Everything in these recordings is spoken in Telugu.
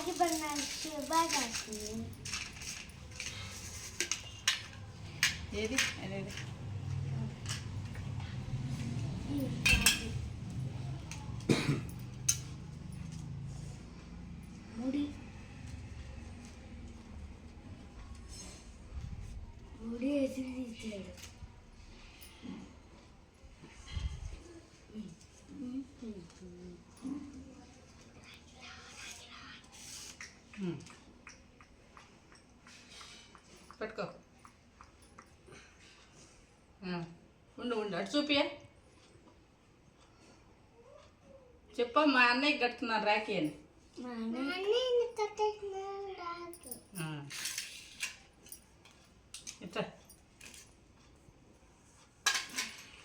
రాగి పండుగ బాగా వస్తుంది. ఏది అనేది ముడి వేసి తీసాడు. పట్టుకో. ఉండు అటు చూపియా. చెప్పా మా అన్నయ్యకి కట్టుతున్నాను రాఖీ అని. ఇట్లా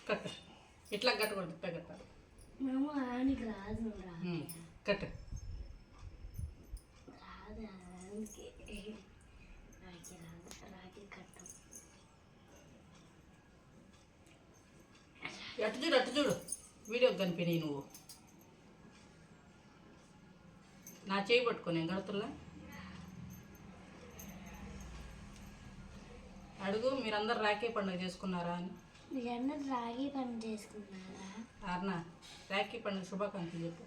కట్టు. ఇట్లా కట్టకూడదు, ఇట్లా కట్టాలి. కట్టు. అటు చూడు వీడియోకి కనిపినాయి. నువ్వు నా చేయి పట్టుకో, నేను కడుతున్నా. అడుగు, మీరందరూ రాఖీ పండుగ చేసుకున్నారా అని. మీరందరూ రాఖీ పండుగ చేసుకున్నారా? అర్నా, రాఖీ పండుగ శుభాకాంక్షలు చెప్పు.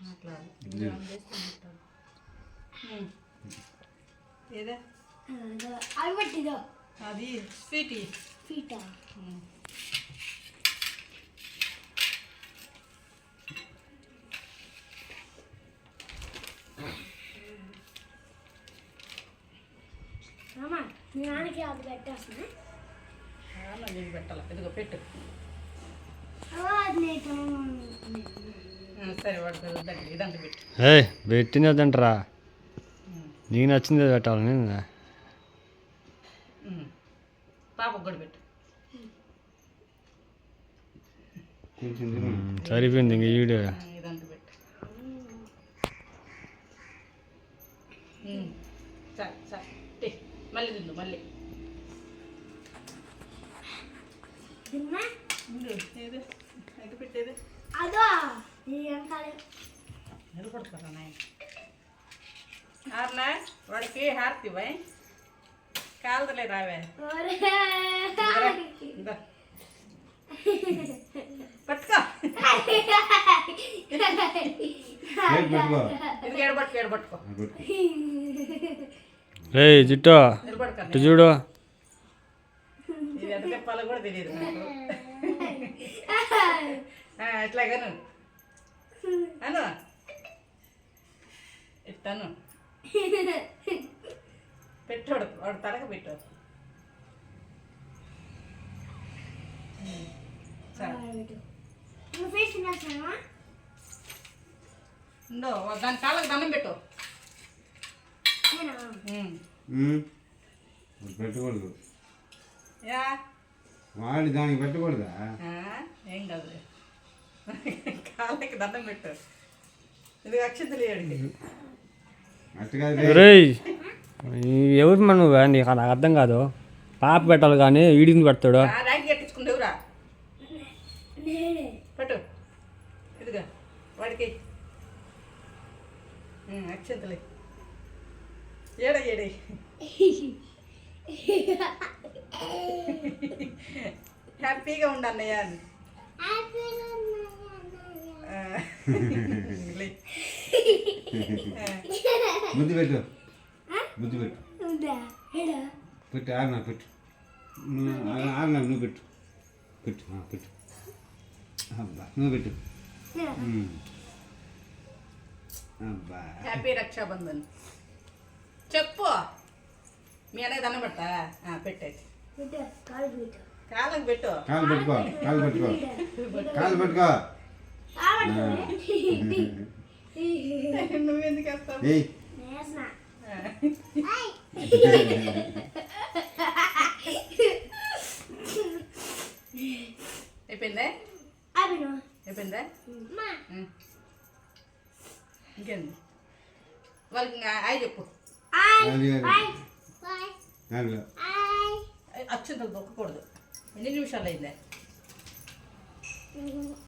మాట్లాడు. ఏదే అవి పట్టిదో అది స్వీటీ ఫీటా. మీ నాన్నకి అది పెట్టేస్తున్నా. నీకు పెట్టాల. ఇదిగో పెట్టు. సరే వాడు ఇదంతా పెట్టు. పెట్టింది అదంటరా, నీకు నచ్చింది పెట్టాలని. పాపకు కూడా పెట్టు. సరిపోయింది ఇంక వీడియో. ఇదంతా పెట్టు. సరే సరే మళ్ళీ తిందు. మళ్ళీ ఏది ఎగ్గు పెట్టేది అదో నిలబడతారా నాయన. ఆర్నా వాడికి హారతి ఇవ్వాయి. కాలదలే రావే. పట్టుకో. ఇది ఎడబట్టుకో, ఎడబట్టుకో. రే జిట్టో ఇటు చూడు. ఇది ఎంత చెప్పాలో కూడా తెలియదు నాకు. ఎట్లాగను అను ఇస్తాను. పెట్టాడు వాడు తలక పెట్టాడు. దాని కాళ్ళకి దండం పెట్టు. పెట్టకూడదు. యా వాడి దానికి పెట్టకూడదా? ఏం కాదు, కాళ్ళకి దండం పెట్టు. ఇది అక్షంతలు ఏడికి. ఎవరు మనం నీకు నాకు అర్థం కాదు. పాప పెట్టాలి కానీ వీడిని పెడతాడు. ర్యాంక్ కట్టించుకుంటేవురా పెట్టు. ఇదిగా వాడికి అక్షంతలే. ఏడ ఏడే హ్యాపీగా ఉండు అన్నయ్య అని. ముద్దు పెట్టు, ముద్దు పెట్టు. పెట్టు ఆరునా పెట్టు. ఆరునా నువ్వు పెట్టు, పెట్టు పెట్టు. అబ్బా నువ్వు పెట్టు. అబ్బా హ్యాపీ రక్షాబంధన్ చెప్పు. మీ అన్నయ్య దండం పెడతా. పెట్టేసి కాళ్ళకి పెట్టు. కాలు పెట్టుకో, కాలు పెట్టుకో, కాలు పెట్టుకో. నువ్వెందుకు వేస్తావు? అయిపోయిందా? అయిపోయిందా? ఇంకేంది వాళ్ళకి అయి చెప్పు. అక్షంతలు దొక్కకూడదు. ఎన్ని నిమిషాలు అయిందా?